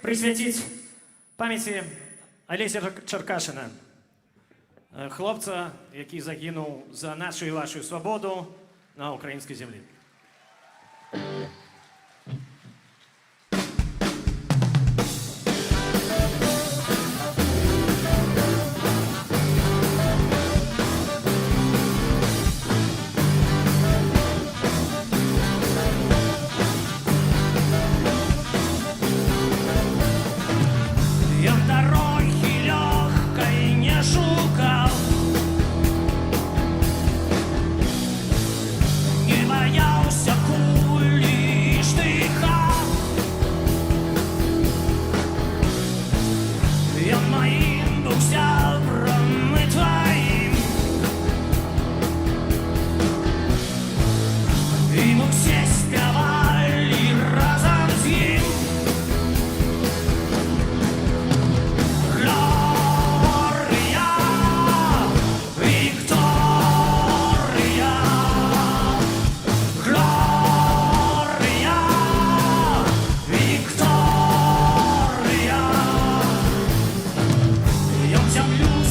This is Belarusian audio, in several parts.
присвятить пам'яті Олеся Черкашина, хлопця, який загинув за нашу і вашу свободу на українській землі. Я дороги легкой не шукал, не боялся кули и штыка. Я моим был сябром и твоим, и мы все спевали разом с ним. Lose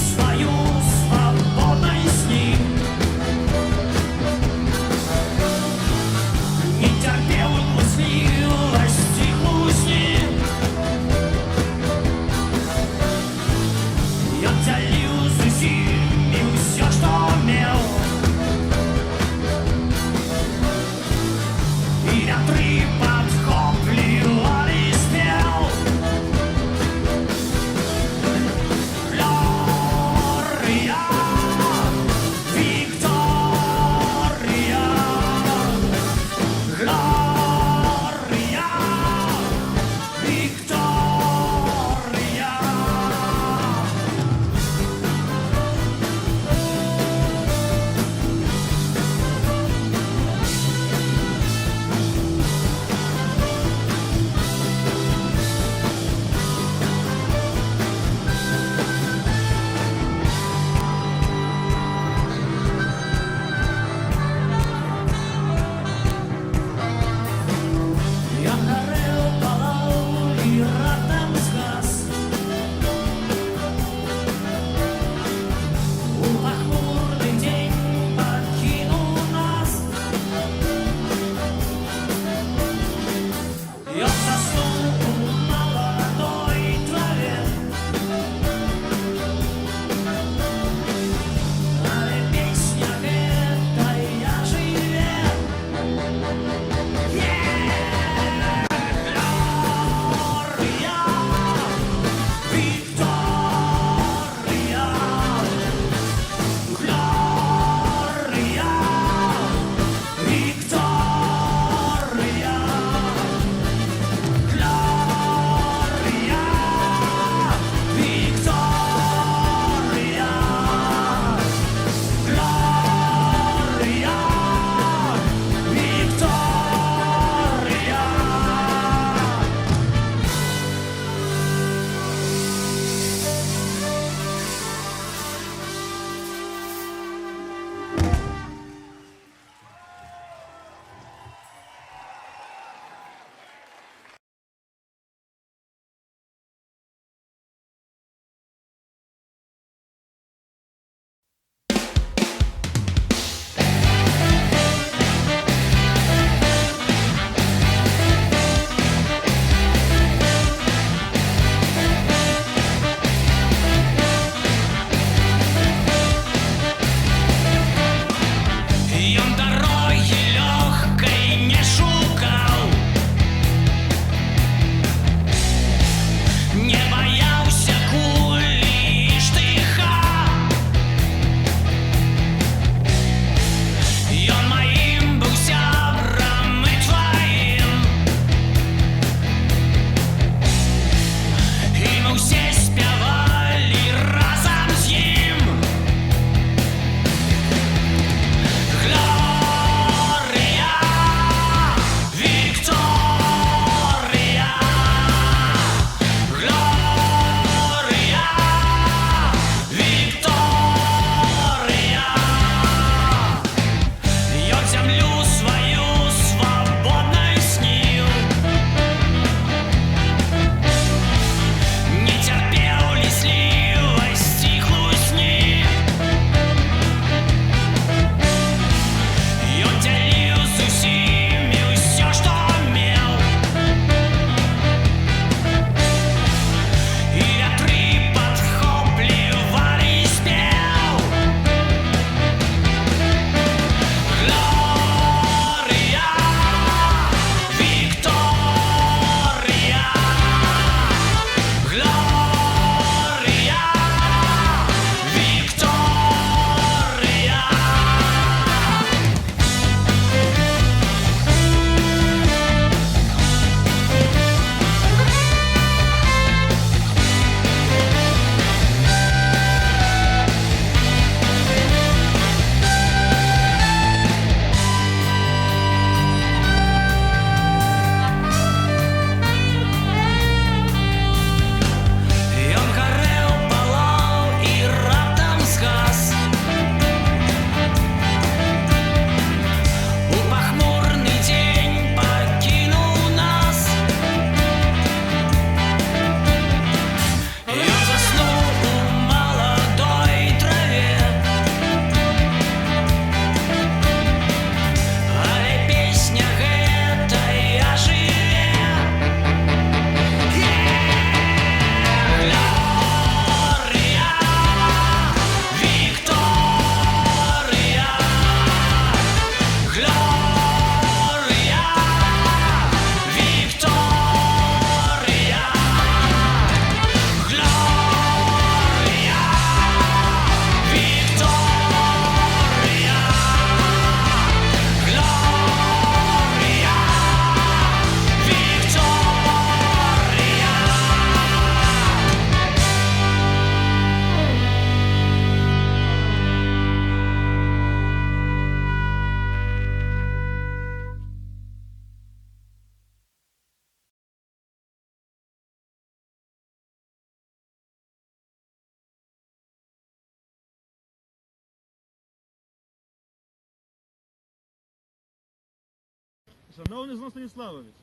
Шановний Злон Станіславович,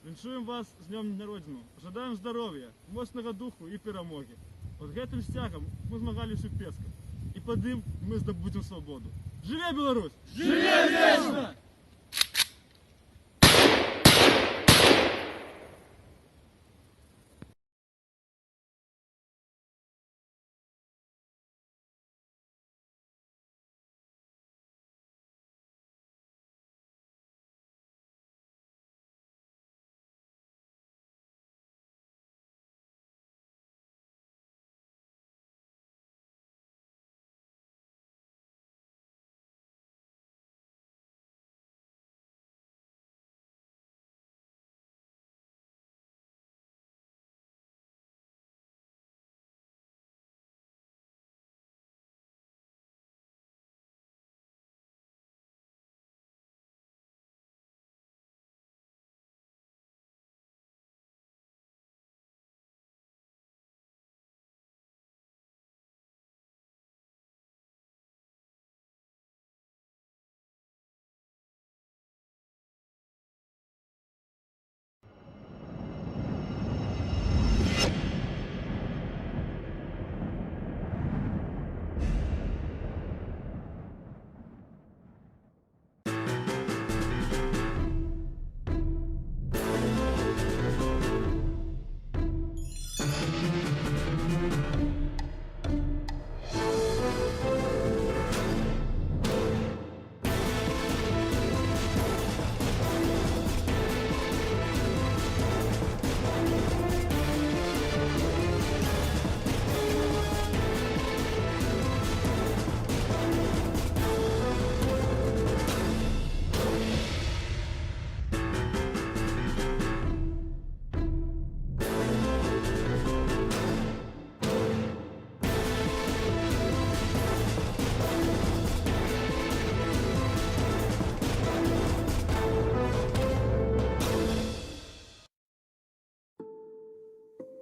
віншуємо вас з днем народження. Жадаємо здоров'я, моцного духу і перемоги. От гэтым стягом ми змагалися у Песках. І під ним ми здобудемо свободу. Живе Білорусь! Живе вечно!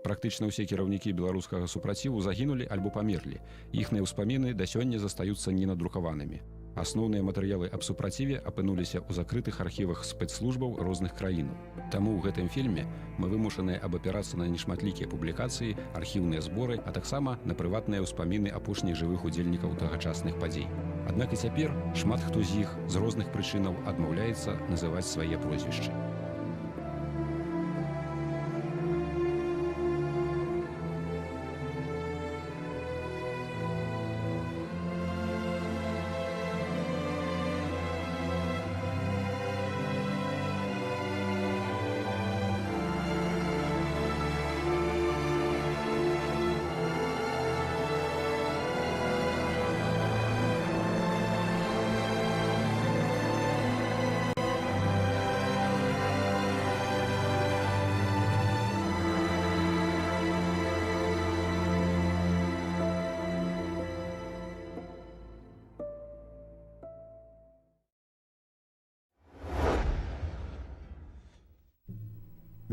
Практычна ўсе кіраўнікі беларускага супраціву загінулі альбо памерлі. Іхныя ўспаміны да сёння застаюцца ненадрукаванымі. Асноўныя матэрыялы аб супраціве апынуліся ў закрытых архівах спецслужбаў розных краін. Таму ў гэтым фільме мы вымушаныя абапірацца на нешматлікія публікацыі, архіўныя зборы, а таксама на прыватныя ўспаміны апошніх жывых удзельнікаў тагачасных падзей. Аднак і цяпер шмат хто з іх з розных прычынаў адмаўляецца называць свае прозвішчы.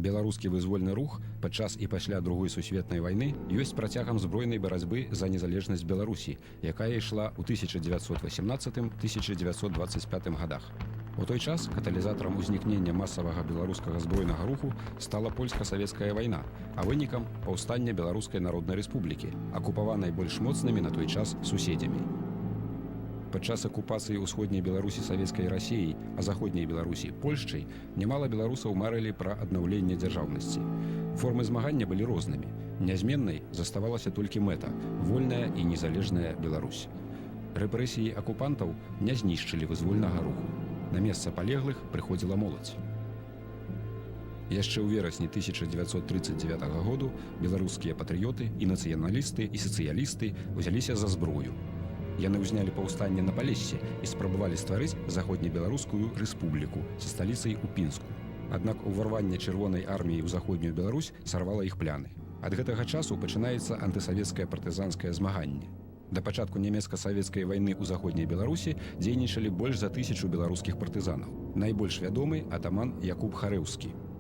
Беларускі вызвольны рух падчас і пасля Другой сусветнай вайны ёсць працягам збройнай барацьбы за незалежнасць Беларусі, якая ішла ў 1918-1925 гадах. У той час каталізатарам узнікнення масавага беларускага збройнага руху стала польска-савецкая вайна, а вынікам паўстання Беларускай Народнай Рэспублікі, акупаванай больш моцнымі на той час суседзямі. Падчас акупацыі ўсходняй Беларусі савецкай Расіяй, а заходняй Беларусі Польшчай, нямала беларусаў марылі пра аднаўленне дзяржаўнасці. Формы змагання былі рознымі. Нязменнай заставалася толькі мэта – вольная і незалежная Беларусь. Рэпрэсіі акупантаў не знішчылі вызвольнага руху. На месца палеглых прыходзіла моладзь. Яшчэ ў верасні 1939 году беларускія патрыёты і нацыяналісты і сацыялісты ўзяліся за зброю. Яны ўзнялі паўстанне на Палессі і спрабавалі стварыць заходнебеларускую рэспубліку са сталіцай у Пінску. Аднак уварванне чырвонай арміі ў заходнюю Беларусь сарвала іх пляны. Ад гэтага часу пачынаецца антысавецкае партызанскае змаганне. Да пачатку нямецка-савецкай вайны ў заходняй Беларусі дзейнічалі больш за 1000 беларускіх партызанаў. Найбольш вядомы атаман Якуб Харэўскі.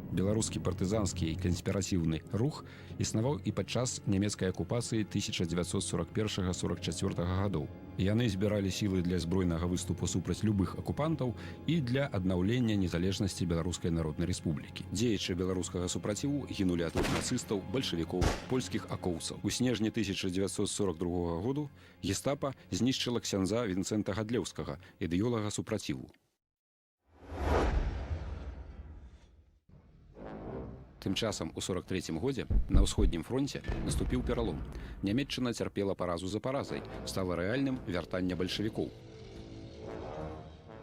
Беларускі партызанскі і канспіратыўны рух існаваў і падчас нямецкай акупацыі 1941-44 гадоў. Яны збіралі сілы для збройнага выступу супраць любых акупантаў і для аднаўлення незалежнасці Беларускай Народнай Рэспублікі. Дзеячы беларускага супраціву гінулі ад рук нацыстаў, бальшавікоў, польскіх акоўцаў. У снежні 1942 году гестапа знішчыла ксяндза Вінцэнта Гадлеўскага, ідэолага супраціву. Тым часам у 43-м годзе на ўсходнім фронце наступіў пералом. Нямецчына цярпела паразу за паразай, стала рэальным вяртанне бальшавікоў.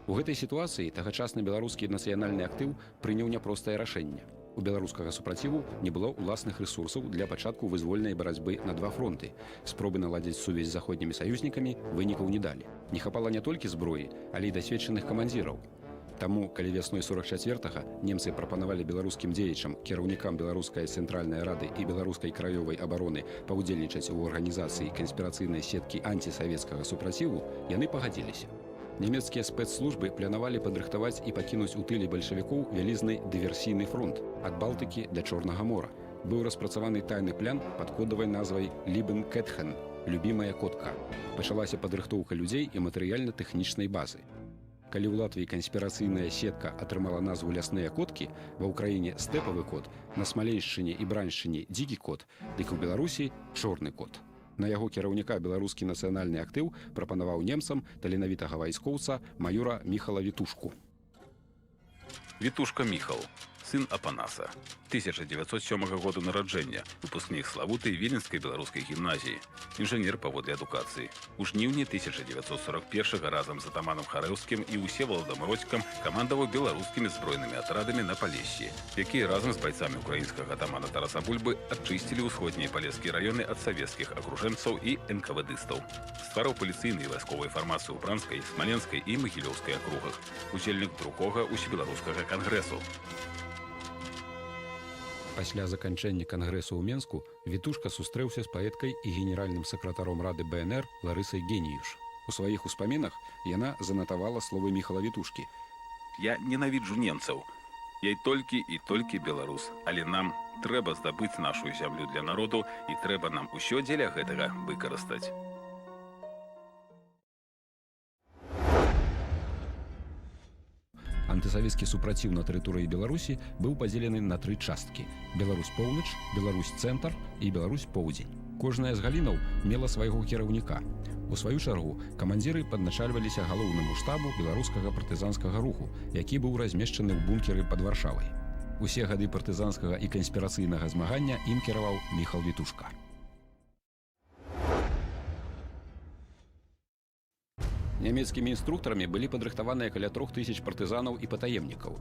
У гэтай сітуацыі тагачасны беларускі нацыянальны актыў прыняў няпростае рашэнне. У беларускага супраціву не было ўласных рэсурсаў для пачатку вызвольнай барацьбы на два фронты. Спробы наладзіць сувязь з заходнімі саюзнікамі вынікаў не далі. Не хапала не толькі зброі, але і дасведчаных камандзіраў. Таму, калі вясной 44-га немцы прапанавалі беларускім дзеячам, кіраўнікам Беларускай цэнтральнай рады і беларускай краёвай абароны паўдзельнічаць у арганізацыі канспірацыйнай сеткі антисавецкага супраціву, яны пагадзіліся. Нямецкія спецслужбы планавалі падрыхтаваць і пакінуць у тыле бальшавікоў вялізны дыверсійны фронт ад Балтыкі да Чорнага мора. Быў распрацаваны тайны план пад кодавай назвай «Либен-Кетхен» – «Любімая котка». Пачалася падрыхтоўка людзей і матэрыяльна-тэхнічнай базы. Калі ў Латвіі канспірацыйная сетка атрымала назву «Лясныя коткі», ва ўкраіне «Стэпавы кот», на Смалейшчыне і Браншчыне «Дзікі кот», дык у Беларусі «Чорны кот». На яго кіраўніка беларускі нацыянальны актыў прапанаваў немцам таленавітага вайскоўца майора Міхала Вітушку. Вітушка Міхал, сын Апанаса. 1907 году нараджэння, выпускнік славутай Віленскай беларускай гімназіі, інжынер паводле адукацыі. У жніўні 1941 разам з атаманам Харэўскім і Усеваладам Родзькам камандаваў беларускімі збройнымі атрадамі на Палессі, якія разам з байцамі украінскага атамана Тараса Бульбы адчысцілі ўсходнія палескія раёны ад савецкіх акружэнцаў і энкавэдыстаў. Ствараў паліцыйныя вайсковыя фармацыі ў Бранскай, Смаленскай і Магілёўскай акругах. Удзельнік другога усебеларускага кангрэсу. Пасля заканчэння кангрэсу ў Менску Вітушка сустрэўся з паэткай і генеральным сакратаром рады БНР Ларысай Геніюш. У сваіх успамінах яна занатавала словы Міхала Вітушкі. Я ненавіджу немцаў. Я і толькі беларус. Але нам трэба здабыць нашу зямлю для народу і трэба нам усё дзеля гэтага выкарыстаць. Антысавецкі супраціў на тэрыторыі Беларусі быў падзелены на тры часткі: Беларусь-Поўнач, Беларусь-Цэнтр і Беларусь-Поўдзень. Кожная з галінаў мела свайго кіраўніка. У сваю чаргу камандзіры падначальваліся галоўнаму штабу беларускага партызанскага руху, які быў размешчаны ў бункеры пад Варшавай. Усе гады партызанскага і канспірацыйнага змагання ім кіраваў Міхал Вітушка. Нямецкімі інструктарамі былі падрыхтаваныя каля 3000 партызанаў і патаемнікаў.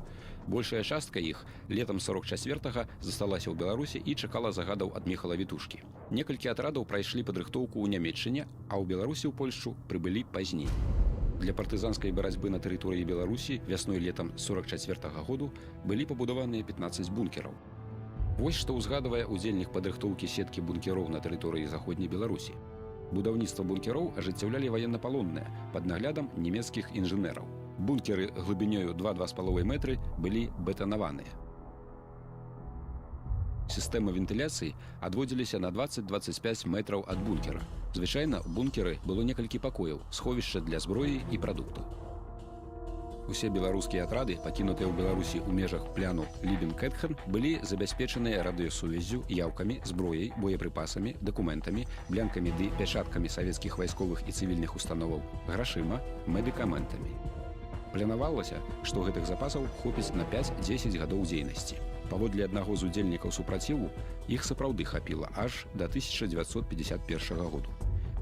Большая частка іх летам 44-га засталася ў Беларусі і чакала загадаў ад Міхала Вітушкі. Некалькі атрадаў прайшлі падрыхтоўку ў Нямецчыне, а ў Беларусі ў Польшчу прыбылі пазней. Для партызанскай барацьбы на тэрыторыі Беларусі вясной-летам 44-го году былі пабудаваныя 15 бункераў. Вось што ўзгадвае удзельнік падрыхтоўкі сеткі бункероў на тэрыторыі заходняй Беларусі. Будаўніцтва бункероў ажыццяўлялі ваеннапалонныя пад наглядам нямецкіх інжынераў. Бункеры глыбінёю 2-2,5 метры былі бетанаваныя. Сістэмы вентыляцыі адводзіліся на 20-25 метраў ад бункера. Звычайна ў бункеры было некалькі пакояў, сховішча для зброі і прадуктаў. Усе беларускія атрады, пакінутыя ў Беларусі ў межах пляну Либен-Кетхен, былі забяспечаныя радыёсувяззю, яўкамі, зброяй, боепрыпасамі, дакументамі, блянкамі ды пячаткамі савецкіх вайсковых і цывільных установаў, грашыма, медыкаментамі. Планавалася, што гэтых запасаў хопіць на 5-10 гадоў дзейнасці. Паводле аднаго з удзельнікаў супраціву, іх сапраўды хапіла аж да 1951 году.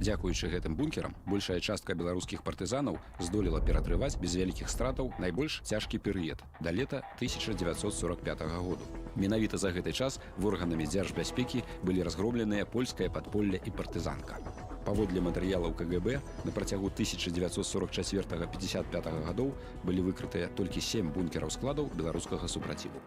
Дзякуючы гэтым бункерам, большая частка беларускіх партызанаў здолела ператрываць без вялікіх стратаў найбольш цяжкі перыяд да лета 1945 году. Менавіта за гэты час органамі дзяржбяспекі былі разгромленыя польскае падполле і партызанка. Паводле матэрыялаў КГБ, на працягу 1944-55 гадоў былі выкрытыя толькі 7 бункераў складаў беларускага супраціву.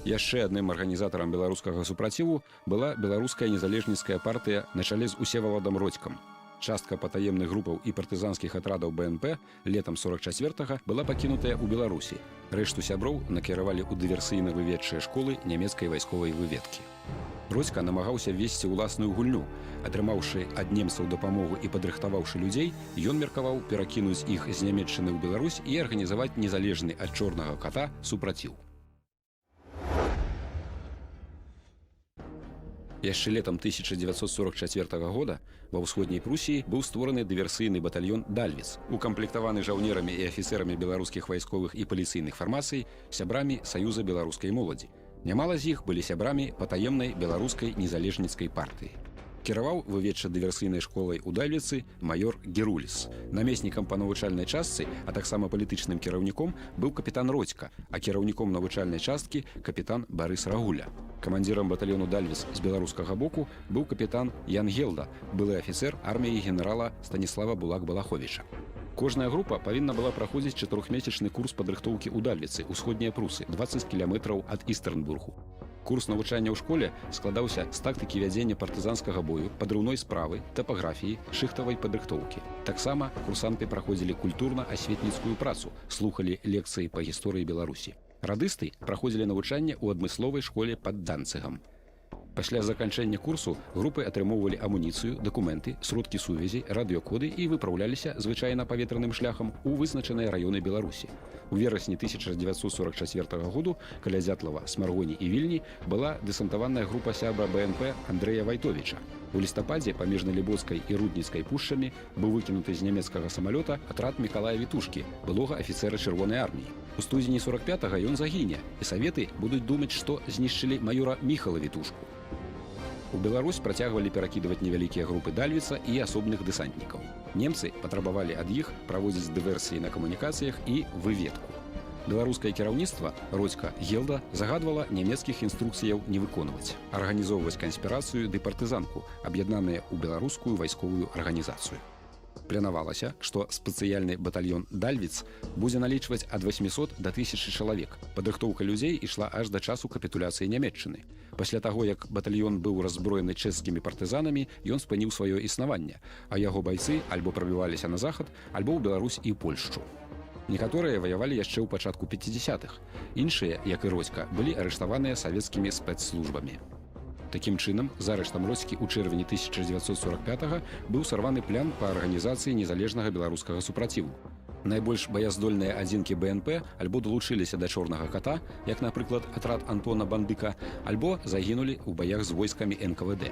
Яшчэ адным арганізатарам беларускага супраціву была беларуская незалежніцкая партыя на чале з Усеваладам Родзькам. Частка патаемных групаў і партызанскіх атрадаў БНП летам 44-га была пакінутая ў Беларусі. Рэшту сяброў накіравалі ў дыверсійна-выведчыя школы нямецкай вайсковай выведкі. Родзька намагаўся ввесці ўласную гульню. Атрымаўшы ад немцаў дапамогу і падрыхтаваўшы людзей, ён меркаваў перакінуць іх з Нямецчыны ў Беларусь і арганізаваць незалежны ад чорнага ката супраціў. Яшчэ летам 1944 года ва ўсходняй Прусіі быў створаны дыверсійны батальён «Дальвіц», укамплектаваны жаўнерамі і афіцэрамі беларускіх вайсковых і паліцыйных фармацый, сябрамі Саюза беларускай моладзі. Нямала з іх былі сябрамі патаемнай беларускай незалежніцкай партыі. Кіраваў выведча-дыверсійнай школай у Дальвіцы майор Геруліс. Намеснікам па навучальнай частцы, а таксама палітычным кіраўніком быў капітан Родзька, а кіраўніком навучальнай часткі капітан Барыс Рагуля. Камандзірам батальёну «Дальвіц» з беларускага боку быў капітан Ян Гелда, былы афіцэр арміі генерала Станіслава Булак-Балаховіча. Кожная група павінна была праходзіць 4-месячны курс падрыхтоўкі ў Дальвіцы, усходнія Прусы, 20 кіламетраў ад Істэрнбургу. Курс навучання ў школе складаўся з тактыкі вядзення партызанскага бою, падрыўной справы, тапаграфіі, шыхтавай падрыхтоўкі. Таксама курсанты праходзілі культурна-асветніцкую працу, слухалі лекцыі па гісторыі Беларусі. Радысты праходзілі навучанне ў адмысловай школе пад Данцыгам. Пасля заканчэння курсу групы атрымоўвалі амуніцыю, дакументы, сродкі сувязі, радыёкоды і выпраўляліся звычайна паветраным шляхам у вызначаныя раёны Беларусі. У верасні 1944 году каля Дзятлава, Смаргоні і Вільні была дэсантаваная група сябра БНП Андрэя Вайтовіча. У лістападзе паміж Налібоцкай і Рудніцкай пушчамі быў выкінуты з нямецкага самалёта атрад Мікалая Вітушкі, былога афіцэра Чырвонай арміі. У студзені 45-га ён загіне, і саветы будуць думаць, што знішчылі маёра Міхала Вітушку. У Беларусь працягвалі перакідваць невялікія групы Дальвіца і асобных дэсантнікаў. Немцы патрабавалі ад іх праводзіць дыверсіі на камунікацыях і выведку. Беларускае кіраўніцтва Родзька Гелда загадвала нямецкіх інструкцыяў не выконваць, арганізоўваць канспірацыю ды партызанку, аб'яднаныя ў беларускую вайсковую арганізацыю. Планавалася, што спецыяльны батальён «Дальвіц» будзе налічваць ад 800 да 1000 чалавек. Падрыхтоўка людзей ішла аж да часу капітуляцыі Нямецчыны. Пасля таго, як батальён быў разброены чэшскімі партызанамі, ён спыніў сваё існаванне, а яго байцы альбо прабіваліся на захад, альбо ў Беларусь і Польшчу. Некаторыя ваявалі яшчэ ў пачатку 50-х. Іншыя, як і Родзька, былі арыштаваныя савецкімі спецслужбамі. Такім чынам, з арыштам Родзькі ў чэрвені 1945-га быў сарваны план па арганізацыі незалежнага беларускага супраціву. Найбольш баяздольныя адзінкі БНП альбо далучыліся да чорнага ката, як, напрыклад, атрад Антона Бандыка, альбо загінулі ў баях з войскамі НКВД.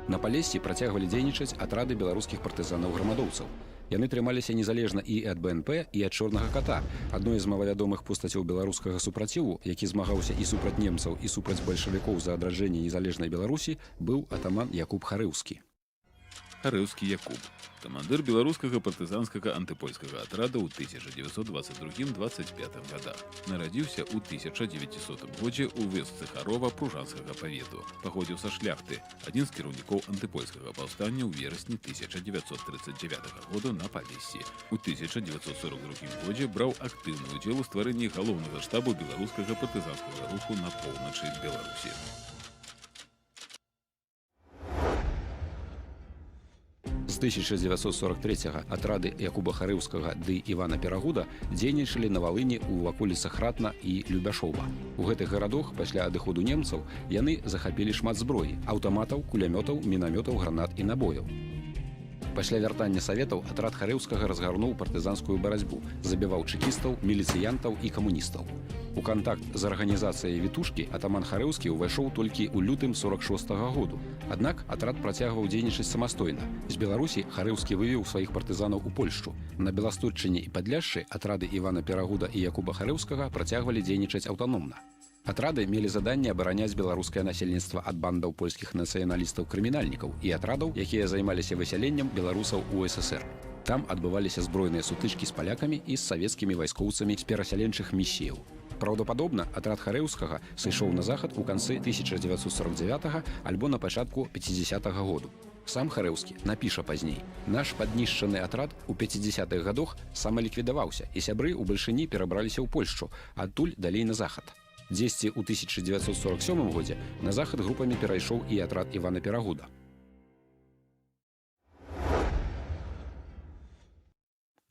На Палессі працягвалі дзейнічаць атрады беларускіх партызанаў-грамадоўцаў. Яны трымаліся незалежна і ад БНП, і ад чорнага ката. Адной з малавядомых постацяў беларускага супраціву, які змагаўся і супраць немцаў, і супраць бальшавікоў за адраджэнне незалежнай Беларусі, быў атаман Якуб Харэўскі. Харэўскі Якуб, камандыр беларускага партызанскага антыпольскага атрада ў 1922-25 годах. Нарадзіўся ў 1900 годзе ў вёсцы Харова Пружанскага павету. Паходзіў са шляхты, адзін з кіраўнікоў антыпольскага паўстання ў верасні 1939 года на Палессі. У 1942 годзе браў актыўны ўдзел у стварэнні галоўнага штабу беларускага партызанскага руху на поўначы Беларусі. З 1943-га атрады Якуба Харэўскага ды Івана Перагуда дзейнічалі на Валыні ў ваколіцах Ратна і Любяшова. У гэтых гарадах пасля адыходу немцаў яны захапілі шмат зброі – аўтаматаў, кулямётаў, мінамётаў, гранат і набояў. Пасля вяртання саветаў атрад Харэўскага разгарнуў партызанскую барацьбу, забіваў чэкістаў, міліцыянтаў і камуністаў. У кантакт з арганізацыяй Вітушкі атаман Харэўскі ўвайшоў толькі ў лютым 46-го году. Аднак атрад працягваў дзейнічаць самастойна. З Беларусі Харэўскі вывеў сваіх партызанаў у Польшчу. На Беласточчыне і Падляшшы атрады Івана Перагуда і Якуба Харэўскага працягвалі дзейнічаць аўтаномна. Атрады мелі заданне абараняць беларускае насельніцтва ад бандаў польскіх нацыяналістаў-крымінальнікаў і атрадаў, якія займаліся высяленнем беларусаў у ССР. Там адбываліся збройныя сутычкі з палякамі і з савецкімі вайскоўцамі з перасяленчых місіяў. Праўдападобна, атрад Харэўскага сышоў на захад у канцы 1949 альбо на пачатку 50-го году. Сам Харэўскі напіша пазней. Наш паднішчаны атрад у 50-х годах самаліквідаваўся, і сябры ў Бальшыні перабраліся ў Польшчу, адтуль далей на захад. Дзесьці ў 1947 годзе на захад групамі перайшоў і атрад Івана Перагуда.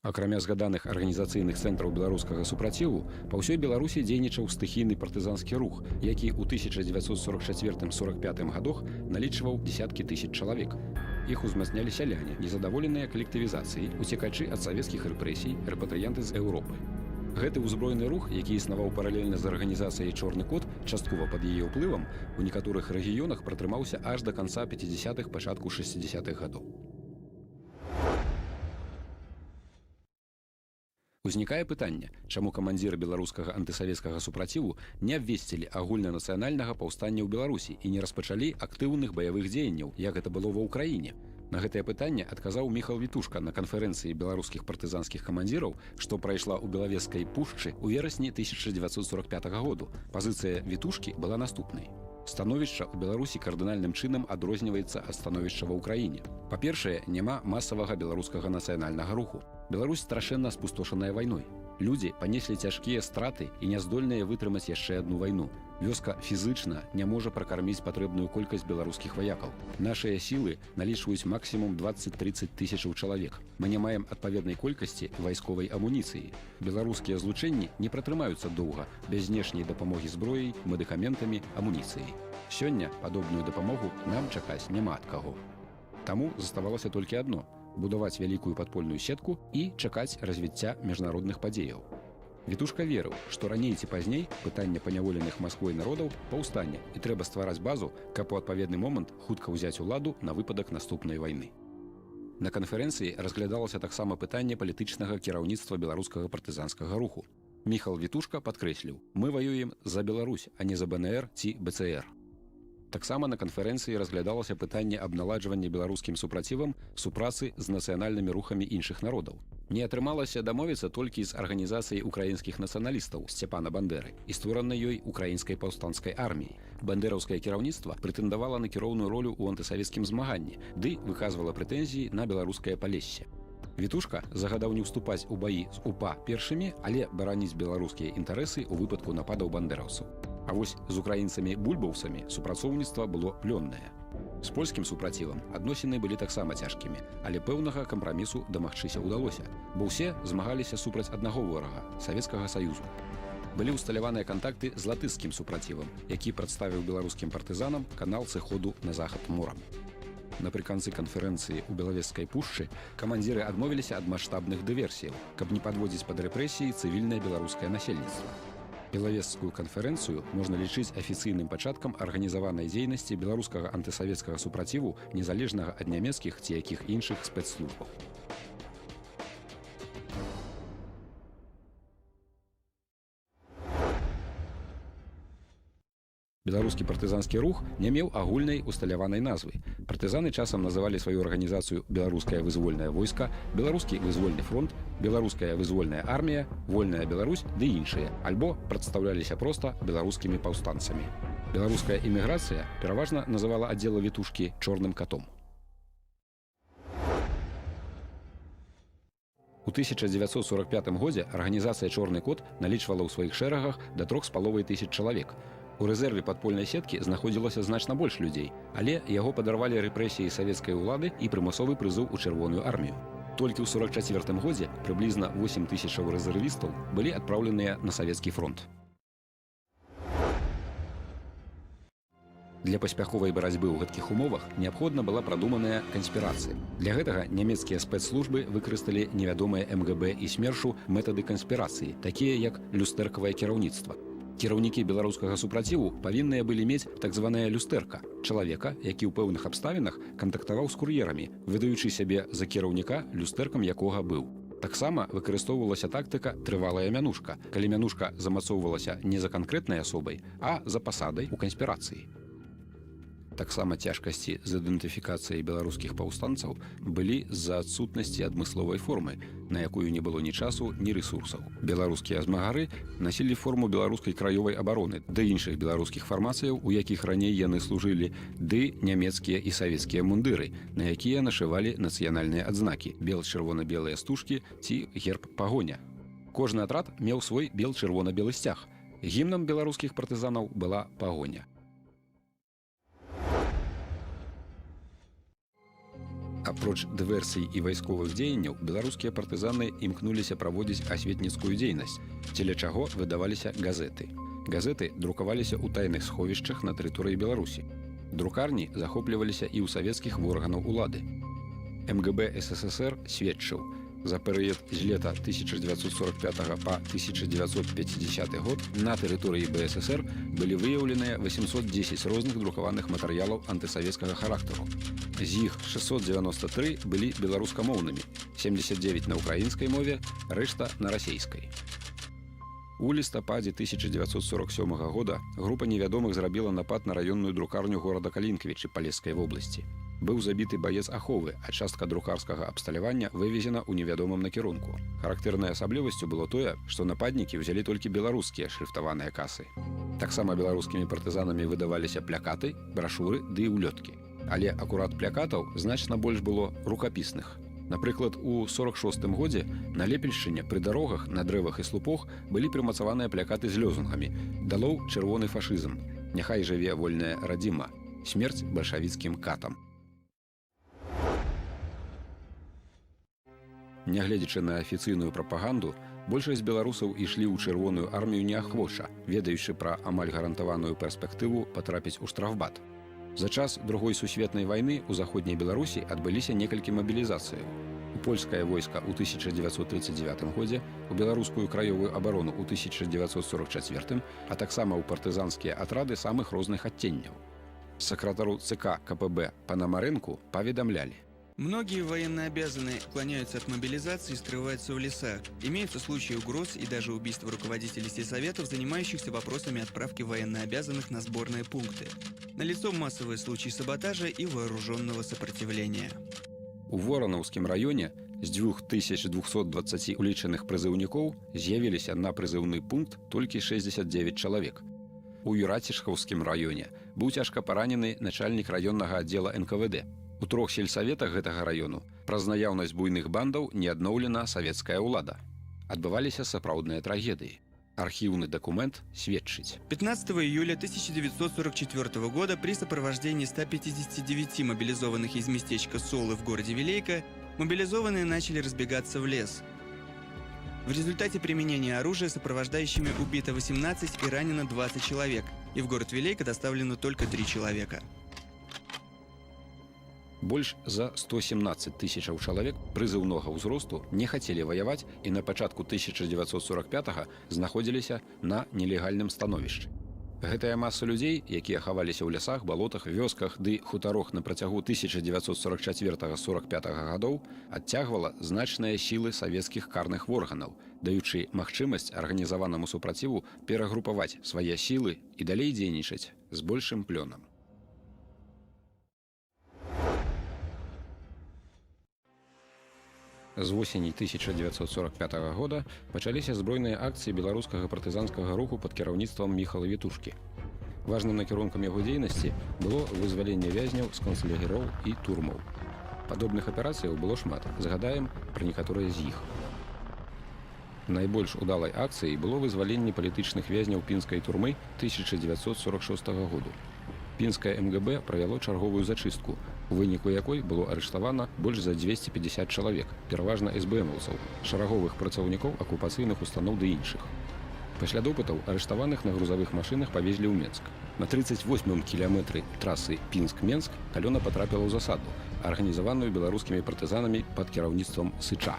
Акрамя згаданых арганізацыйных цэнтраў беларускага супраціву, па ўсёй Беларусі дзейнічаў стыхійны партызанскі рух, які ў 1944-45 гадах налічваў дзесяткі тысяч чалавек. Іх узмацнялі сяляне, незадаволеныя калектывізацыяй, уцекачы ад савецкіх рэпрэсій, рэпатрыянты з Еўропы. Гэты ўзброены рух, які існаваў паралельна з арганізацыяй «Чорны кот», часткова пад яе ўплывам, у некаторых рэгіёнах пратрымаўся аж да канца 50-х, пачатку 60-х гадоў. Узнікае пытанне, чаму камандзіры беларускага антысавецкага супраціву не абвесцілі агульнанацыянальнага паўстання ў Беларусі і не распачалі актыўных баявых дзеянняў, як гэта было ва ўкраіне. На гэтае пытанне адказаў Міхал Вітушка на канферэнцыі беларускіх партызанскіх камандзіраў, што прайшла ў Белавежскай пушчы ў верасні 1945 году. Пазіцыя Вітушкі была наступнай. Становішча ў Беларусі кардынальным чынам адрозніваецца ад становішча ва ўкраіне. Па-першае, няма масавага беларускага нацыянальнага руху. Беларусь страшэнна спустошаная вайной. Людзі панеслі цяжкія страты і няздольныя вытрымаць яшчэ адну вайну. Вёска фізычна не можа пракарміць патрэбную колькасць беларускіх ваякаў. Нашыя сілы налічваюць максімум 20-30 тысячаў чалавек. Мы не маем адпаведнай колькасці вайсковай амуніцыі. Беларускія злучэнні не пратрымаюцца доўга без знешняй дапамогі зброяй, медыкаментамі, амуніцыяй. Сёння падобную дапамогу нам чакаць няма ад каго. Таму заставалася толькі адно – будаваць вялікую падпольную сетку і чакаць развіцця міжнародных падзеяў. Вітушка верыў, што раней ці пазней пытанне паняволеных Масквой народаў паўстане і трэба ствараць базу, каб у адпаведны момант хутка ўзяць уладу на выпадак наступнай вайны. На канферэнцыі разглядалася таксама пытанне палітычнага кіраўніцтва беларускага партызанскага руху. Міхал Вітушка падкрэсліў: «Мы ваюем за Беларусь, а не за БНР ці БЦР». Таксама на канферэнцыі разглядалася пытанне аб наладжванні беларускім супрацівам супрацы з нацыянальнымі рухамі іншых народаў. Не атрымалася дамовіцца толькі з арганізацыяй украінскіх нацыяналістаў Сцяпана Бандеры і створанай ёй украінскай паўстанцкай арміяй. Бандераўскае кіраўніцтва прэтэндавала на кіроўную ролю ў антысавецкім змаганні, ды выказвала прэтэнзіі на беларускае палессе. Вітушка загадаў не ўступаць у баі з УПА першымі, але бараніць беларускія інтарэсы ў выпадку нападаў бандераўцаў. А вось з украінцамі-бульбаўцамі супрацоўніцтва было плённае. З польскім супрацівам адносіны былі таксама цяжкімі, але пэўнага кампрамісу дамагчыся ўдалося, бо ўсе змагаліся супраць аднаго ворага – Савецкага Саюзу. Былі ўсталяваныя кантакты з латышскім супрацівам, які прадставіў беларускім партызанам канал сыходу на захад морам. Напрыканцы канферэнцыі ў Белавежскай пушчы камандзіры адмовіліся ад маштабных дыверсіяў, каб не падводзіць пад рэпрэсіі цывільнае беларускае насельніцтва. Белавежскую канферэнцыю можна лічыць афіцыйным пачаткам арганізаванай дзейнасці беларускага антысавецкага супраціву незалежнага ад нямецкіх ці якіх іншых спецслужбаў. Беларускі партызанскі рух не меў агульнай усталяванай назвы. Партызаны часам называлі сваю арганізацыю «Беларускае вызвольнае войска», «Беларускі вызвольны фронт», «Беларуская вызвольная армія», «Вольная Беларусь» ды іншыя, альбо прадстаўляліся проста беларускімі паўстанцамі. Беларуская эміграцыя пераважна называла аддзела Вітушкі «чорным катом». У 1945 годзе арганізацыя «Чорны кот» налічвала ў сваіх шэрагах да 3500 чалавек. У рэзерве падпольнай сеткі знаходзілася значна больш людзей, але яго падарвалі рэпрэсіі савецкай улады і прымусовы прызыў у чырвоную армію. Толькі ў 1944 годзе прыблізна 8000 рэзервістаў былі адпраўленыя на савецкі фронт. Для паспяховай барацьбы ў гэткіх умовах неабходна была прадуманая канспірацыя. Для гэтага нямецкія спецслужбы выкарысталі невядомыя МГБ і СМЕРШу метады канспірацыі, такія як люстэркавае кіраўніцтва. Кіраўнікі беларускага супраціву павінныя былі мець так званая люстэрка – чалавека, які ў пэўных абставінах кантактаваў з кур'ерамі, выдаючы сябе за кіраўніка, люстэркам якога быў. Таксама выкарыстоўвалася тактыка «трывалая мянушка», калі мянушка замацоўвалася не за канкрэтнай асобай, а за пасадай у канспірацыі. Таксама цяжкасці з ідэнтыфікацыяй беларускіх паўстанцаў былі з-за адсутнасці адмысловай формы, на якую не было ні часу, ні рэсурсаў. Беларускія змагары насілі форму беларускай краёвай абароны, ды іншых беларускіх фармацыяў, у якіх раней яны служылі, ды нямецкія і савецкія мундыры, на якія нашывалі нацыянальныя адзнакі – бел-чырвона-белыя стужкі ці герб пагоня. Кожны атрад меў свой бел-чырвона-белы сцяг. Гімнам беларускіх партызанаў была пагоня. Апроч дыверсій і вайсковых дзеянняў, беларускія партызаны імкнуліся праводзіць асветніцкую дзейнасць, дзеля чаго выдаваліся газеты. Газеты друкаваліся ў тайных сховішчах на тэрыторыі Беларусі. Друкарні захопліваліся і ў савецкіх органаў улады. МГБ СССР сведчыў, за перыяд з лета 1945 па 1950 год на тэрыторыі БССР былі выяўленыя 810 розных друкаваных матэрыялаў антысавецкага характару. З іх 693 былі беларускамоўнымі, 79 на ўкраінскай мове, рэшта на расейскай. У лістападзе 1947 года група невядомых зрабіла напад на раённую друкарню горада Калінкавічы Палескай вобласці. Быў забіты баец аховы, а частка друкарскага абсталявання вывезена ў невядомым накірунку. Характэрнай асаблівасцю было тое, што нападнікі ўзялі толькі беларускія шрыфтаваныя касы. Таксама беларускімі партызанамі выдаваліся плякаты, брашуры ды ўлёткі. Але акурат плякатаў значна больш было рукапісных. Напрыклад, у 46-м годзе на Лепельшчыне пры дарогах, на дрэвах і слупах былі прымацаваныя плякаты з лёзунгамі «Далоў чырвоны фашызм», «Няхай жыве вольная радзіма», «Смерць бальшавіцкім катам». Нягледзячы на афіцыйную прапаганду, большасць беларусаў ішлі ў чырвоную армію неахвоча, ведаючы пра амаль гарантаваную перспектыву патрапіць у штрафбат. За час Другой сусветнай вайны ў заходняй Беларусі адбыліся некалькі мабілізацыяў. У польскае войска ў 1939 годзе, у беларускую краёвую абарону ў 1944, а таксама ў партызанскія атрады самых розных адценняў. Сакратару ЦК КПБ Панамарэнку паведамлялі: многие военнообязанные уклоняются от мобилизации и скрываются в лесах. Имеются случаи угроз и даже убийства руководителей сельсоветов, занимающихся вопросами отправки военнообязанных на сборные пункты. Налицо массовые случаи саботажа и вооруженного сопротивления. У Воранаўскім раёне з 2220 улічаных прызыўнікоў з'явіліся на прызыўны пункт толькі 69 чалавек. У Юрацішхаўскім раёне быў цяжка паранены начальнік раённага аддзела НКВД. У 3 сельсаветах гэтага раёну праз наяўнасць буйных бандаў не адноўлена савецкая ўлада. Адбываліся сапраўдныя трагедыі. Архіўны дакумент сведчыць. 15 июля 1944 года при сопровождении 159 мобилизованных из местечка Солы в городе Вилейка мобилизованные начали разбегаться в лес. В результате применения оружия сопровождающими убито 18 и ранено 20 человек, и в город Вилейка доставлено только 3 человека. Больш за 117 тысячаў чалавек прызыўнога ўзросту не хацелі ваяваць і на пачатку 1945-га знаходзіліся на нелегальным становішчы. Гэтая маса людзей, якія хаваліся ў лясах, балотах, вёсках ды хутарох на працягу 1944-45 гадоў, адцягвала значныя сілы савецкіх карных органаў, даючы магчымасць арганізаванаму супраціву перагрупаваць свае сілы і далей дзейнічаць з большым плёнам. З восені 1945 года пачаліся збройныя акцыі беларускага партызанскага руху пад кіраўніцтвам Міхала Вітушкі. Важным накірункам яго дзейнасці было вызваленне вязняў з канцлагероў і турмаў. Падобных аперацыяў было шмат, згадаем пра некаторыя з іх. Найбольш удалай акцыяй было вызваленне палітычных вязняў пінскай турмы 1946 году. Пінскае МГБ правяло чарговую зачыстку, у выніку якой было арыштавана больш за 250 чалавек, пераважна СБМаўцаў, шараговых працаўнікоў акупацыйных устаноў ды іншых. Пасля допытаў арыштаваных на грузавых машынах павезлі ў Менск. На 38-м кіламетры трасы Пінск-Менск калёна патрапіла ў засаду, арганізаваную беларускімі партызанамі пад кіраўніцтвам Сыча.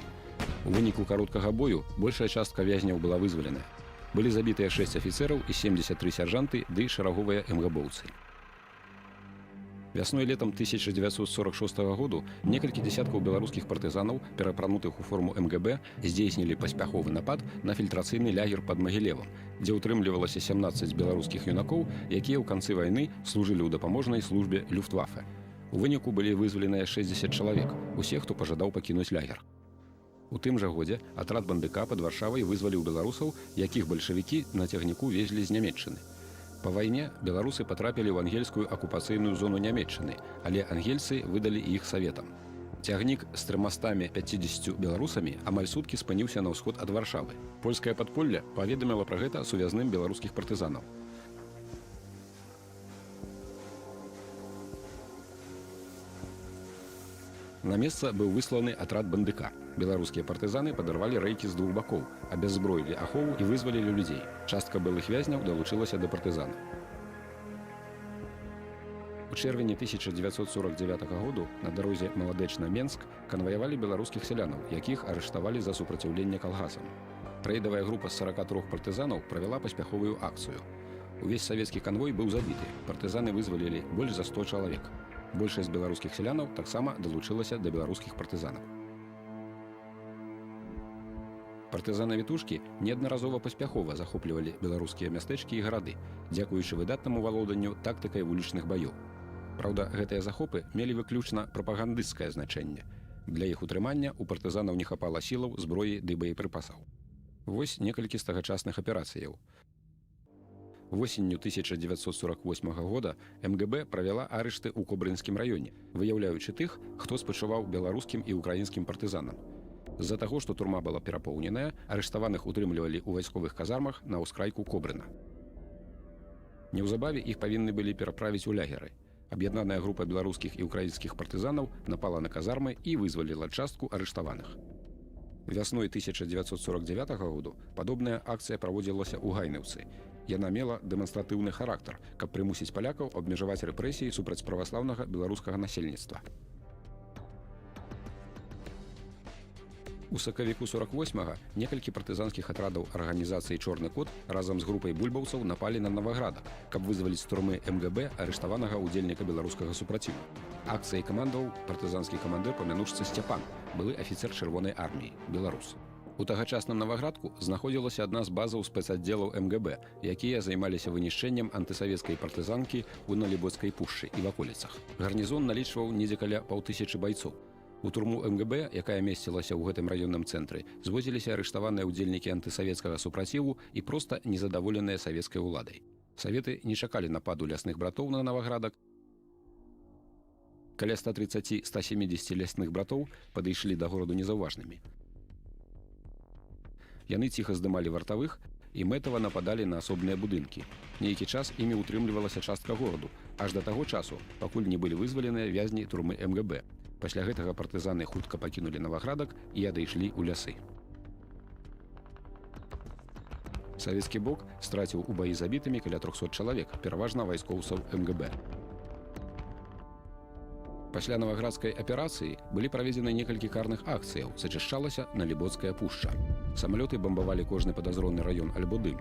У выніку кароткага бою большая частка вязняў была вызваленая. Былі забітыя 6 афіцэраў і 73 сяржанты ды шараговыя МГБовцы. Вясной-летом 1946 году некалькі дзесяткаў беларускіх партызанаў, перапранутых у форму МГБ, здзейснілі паспяховы напад на фільтрацыйны лягер пад Магілевам, дзе ўтрымлівалася 17 беларускіх юнакоў, якія ў канцы вайны служылі ў дапаможнай службе Люфтвафе. У выніку былі вызваленыя 60 чалавек, усе, хто пажадаў пакінуць лягер. У тым жа годзе атрад бандыка пад Варшавай вызваліў беларусаў, якіх бальшавікі на цягніку везлі з Нямецчыны. Па вайне беларусы патрапілі ў ангельскую акупацыйную зону Нямецчыны, але ангельцы выдалі іх саветам. Цягнік з 350 беларусамі амаль суткі спыніўся на ўсход ад Варшавы. Польскае падполле паведаміла пра гэта сувязным беларускіх партызанаў. На месца быў высланы атрад бандыка. Беларускія партызаны падарвалі рэйкі з двух бакоў, абяззброілі ахову і вызвалілі людзей. Частка былых вязняў далучылася да партызанаў. У чэрвені 1949 году на дарозе Маладэчна-Менск канваявалі беларускіх сялянаў, якіх арыштавалі за супраціўленне калгасам. Рэйдавая група з 43 партызанаў правяла паспяховую акцыю. Увесь савецкі канвой быў забіты. Партызаны вызвалілі больш за 100 чалавек. Большасць беларускіх сялянаў таксама далучылася да беларускіх партызанаў. Партызаны-вітушкі неаднаразова паспяхова захоплівалі беларускія мястэчкі і гарады, дзякуючы выдатнаму валоданню тактыкай вулічных баёў. Праўда, гэтыя захопы мелі выключна прапагандысцкае значэнне. Для іх утрымання у партызанаў не хапала сілаў, зброі ды боепрыпасаў. Вось некалькі з тагачасных аперацыяў. Восенню 1948 года МГБ правяла арышты ў Кобрынскім раёне, выяўляючы тых, хто спачуваў беларускім і украінскім партызанам. З-за таго, што турма была перапоўненая, арыштаваных утрымлівалі ў вайсковых казармах на ўскрайку Кобрына. Неўзабаве іх павінны былі пераправіць у лягеры. Аб'яднаная група беларускіх і украінскіх партызанаў напала на казармы і вызваліла частку арыштаваных. Вясной 1949 году падобная акцыя праводзілася ў Гайнаўцы. Яна мела дэманстратыўны характар, каб прымусіць палякаў абмежаваць рэпрэсіі супраць праваслаўнага беларускага насельніцтва. У сакавіку 48-га некалькі партызанскіх атрадаў арганізацыі «Чорны кот» разам з групай бульбаўцаў напалі на Новаградак, каб вызваліць з турмы МГБ арыштаванага ўдзельніка беларускага супраціву. Акцыяй камандаваў партызанскі камандыр па мянушцы Сцяпан, былы афіцэр чырвонай арміі, беларус. У тагачасным Новаградку знаходзілася адна з базаў спецаддзелаў МГБ, якія займаліся вынішчэннем антысавецкай партызанкі ў Налібоцкай пушчы і ваколіцах. Гарнізон налічваў недзе каля 5000 байцоў. У турму МГБ, якая месцілася ў гэтым раённым цэнтры, звозіліся арыштаваныя ўдзельнікі антысавецкага супраціву і проста незадаволеныя савецкай уладай. Саветы не чакалі нападу лясных братоў на Новаградак. Каля 130-170 лясных братоў падышлі да гораду незаўважнымі. Яны ціха здымалі вартавых і мэтава нападалі на асобныя будынкі. Нейкі час імі утрымлівалася частка гораду, аж да таго часу, пакуль не былі вызваленыя вязні турмы МГБ. Пасля гэтага партызаны хутка пакінулі Новаградак і адышлі ў лясы. Савецкі бок страціў у баі забітымі каля 300 чалавек, пераважна вайскоўцаў МГБ. Пасля Новаградскай аперацыі былі праведзены некалькі карных акцыяў, зачышчалася Налібоцкая пушча. Самалёты бамбавалі кожны падазроны раён альбо дым.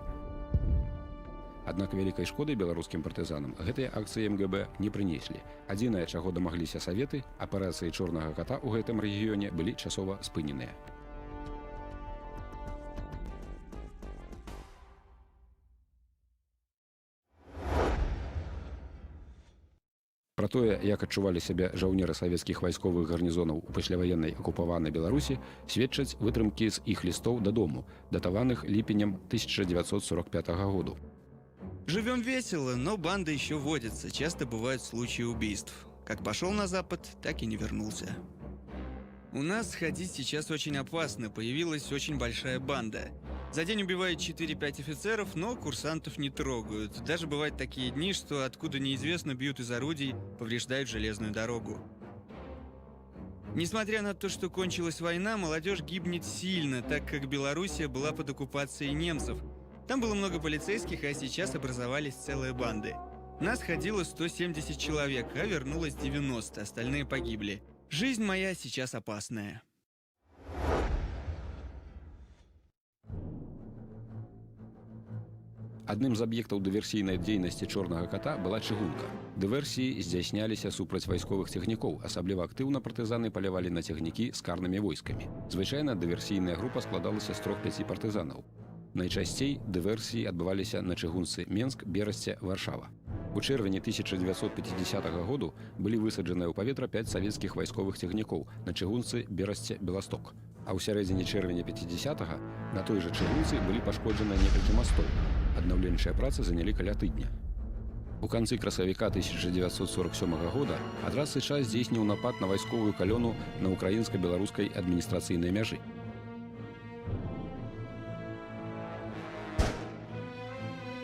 Аднак вялікай шкоды беларускім партызанам гэтыя акцыі МГБ не прынеслі. Адзінае, чаго дамагліся саветы, аперацыі «Чорнага ката» ў гэтым рэгіёне былі часова спыненыя. Пра тое, як адчувалі сябе жаўнеры савецкіх вайсковых гарнізонаў у пасляваеннай акупаванай Беларусі, сведчаць вытрымкі з іх лістоў дадому, датаваных ліпенем 1945 году. Живем весело, но банды еще водятся. Часто бывают случаи убийств. Как пошел на запад, так и не вернулся. У нас ходить сейчас очень опасно. Появилась очень большая банда. За день убивают 4-5 офицеров, но курсантов не трогают. Даже бывают такие дни, что откуда неизвестно бьют из орудий, повреждают железную дорогу. Несмотря на то, что кончилась война, молодежь гибнет сильно, так как Белоруссия была под оккупацией немцев. Там было много полицейских, а сейчас образовались целые банды. Нас ходило 170 человек, а вернулось 90, остальные погибли. Жизнь моя сейчас опасная. Адным з аб'ектаў дыверсійнай дзейнасці «Чорнага ката» была чыгунка. Дыверсіі здзяйсняліся супраць вайсковых цягнікоў, асабліва актыўна партызаны палявалі на цягнікі з карнымі войскамі. Звычайна дыверсійная група складалася з 3-5 партызанаў. Найчасцей дыверсіі адбываліся на чыгунцы Менск, Берасце, Варшава. У чэрвені 1950 году былі высаджаныя ў паветра 5 савецкіх вайсковых цягнікоў на чыгунцы Берасце, Беласток. А ў сярэдзіне чэрвеня 50-га на той жа чыгунцы былі пашкоджаны некалькі мастоў. Аднаўленчыя працы занялі каля тыдня. У канцы красавіка 1947 года атрад США здзейсніў напад на вайсковую калёну на украінска-беларускай адміністрацыйнай мяжы.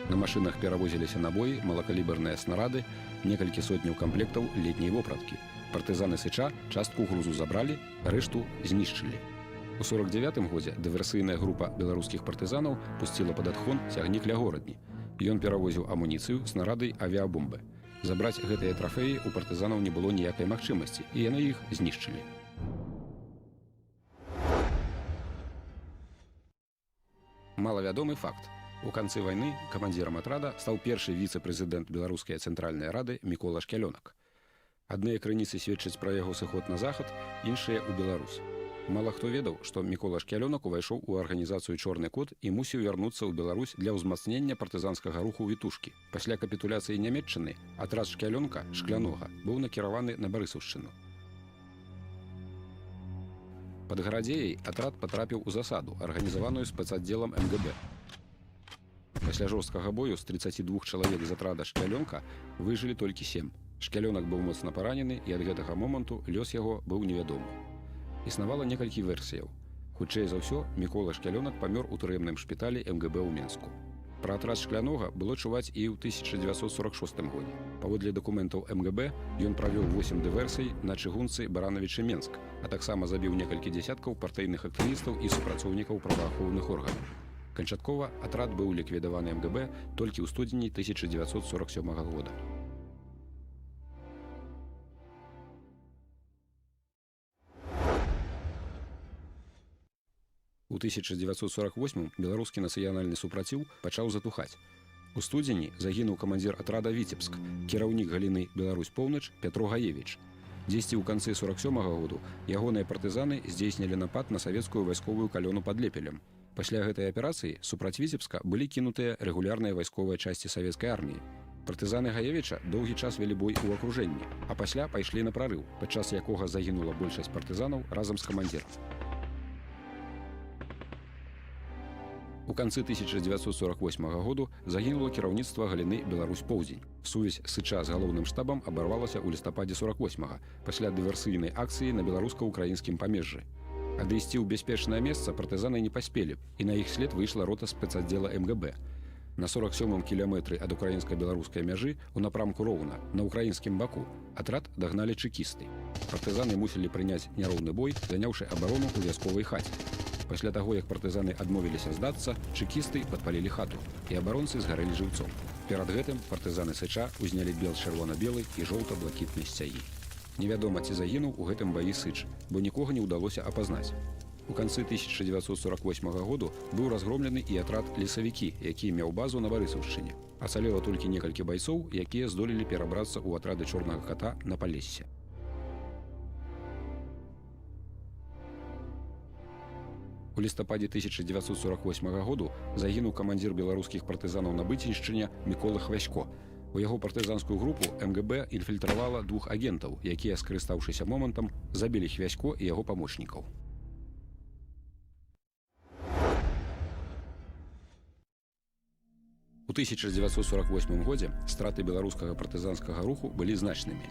На машинах перавозіліся набоі, малакаліберныя снарады, некалькі сотняў камплектаў летняй вопраткі. Партызаны Сыча частку грузу забралі, рэшту знішчылі. У 49-м годзе дыверсійная група беларускіх партызанаў пусціла пад адхон цягнік ля горадні. Ён перавозіў амуніцыю, снарады, авіабомбы. Забраць гэтыя трафеі у партызанаў не было ніякай магчымасці, і яны іх знішчылі. Малавядомы факт. У канцы вайны камандзірам атрада стаў першы віцэ-прэзідэнт Беларускай цэнтральнай рады Мікола Шкялёнак. Адныя крыніцы сведчаць пра яго сыход на захад, іншыя ў Беларусь. Мала хто ведаў, што Мікола Шкялёнак увайшоў у арганізацыю «Чорны кот» і мусіў вярнуцца ў Беларусь для ўзмацнення партызанскага руху Вітушкі. Пасля капітуляцыі Нямецчыны атрад Шкялёнка, Шклянога, быў накіраваны на Барысаўшчыну. Пад Гарадзеяй атрад патрапіў у засаду, арганізаваную спецаддзелам МГБ. Пасля жорсткага бою з 32 чалавек з атрада Шкялёнка выжылі толькі 7. Шкялёнак быў моцна паранены, і ад гэтага моманту лёс яго быў невядомы. Існавала некалькі версіяў. Хутчэй за ўсё, Мікола Шкялёнак памёр у турэмным шпіталі МГБ ў Менску. Пра атрад Шклянога было чуваць і ў 1946 годзе. Паводле дакументаў МГБ ён правёў 8 дыверсій на чыгунцы Баранавічы Менск, а таксама забіў некалькі дзясяткаў партыйных актывістаў і супрацоўнікаў праваахоўных органаў. Канчаткова атрад быў ліквідаваны МГБ толькі ў студзені 1947 года. У 1948 беларускі нацыянальны супраціў пачаў затухаць. У студзені загінуў камандзір атрада «Віцебск», кіраўнік галіны «Беларусь-Поўнач» Пятро Гаевіч. Дзесьці ў канцы 47-го году ягоныя партызаны здзейснілі напад на савецкую вайсковую калёну пад Лепелем. Пасля гэтай аперацыі супраць Віцебска былі кінутыя рэгулярныя вайсковыя часці савецкай арміі. Партызаны Гаевіча доўгі час вялі бой у акружэнні, а пасля пайшлі на прарыў, падчас якога загінула большасць партызанаў разам з камандзірам. У канцы 1948 году загінула кіраўніцтва галіны «Беларусь-Поўдзень». Сувязь Сыча з галоўным штабам абарвалася ў лістападзе 48-га пасля дыверсійнай акцыі на беларуска-украінскім памежжы. Адысці ў бяспечнае месца партызаны не паспелі, і на іх след выйшла рота спецаддзела МГБ. На 47-м кіламетры ад украінска-беларускай мяжы у напрамку Роўна, на ўкраінскім баку, атрад дагналі чэкісты. Партызаны мусілі прыняць няроўны бой, заняўшы абарону ў вясковай хаце. Пасля таго, як партызаны адмовіліся здацца, чэкісты падпалілі хату, і абаронцы згарэлі жыўцом. Перад гэтым партызаны Сыча ўзнялі бел чырвона-белы і жоўта-блакітны сцягі. Невядома, ці загінуў у гэтым баі Сыч, бо нікога не ўдалося апазнаць. У канцы 1948 году быў разгромлены і атрад «Лесавікі», які меў базу на Барысаўшчыне. Ацалела толькі некалькі байцоў, якія здолелі перабрацца ў атрады «Чорнага кота» на Палессе. У лістападзе 1948 году загінуў камандзір беларускіх партызанаў на Быценьшчыне Мікола Хвасько. У яго партызанскую групу МГБ інфільтравала 2 агентаў, якія, скарыстаўшыся момантам, забілі Хвасько і яго памочнікаў. У 1948 годзе страты беларускага партызанскага руху былі значнымі.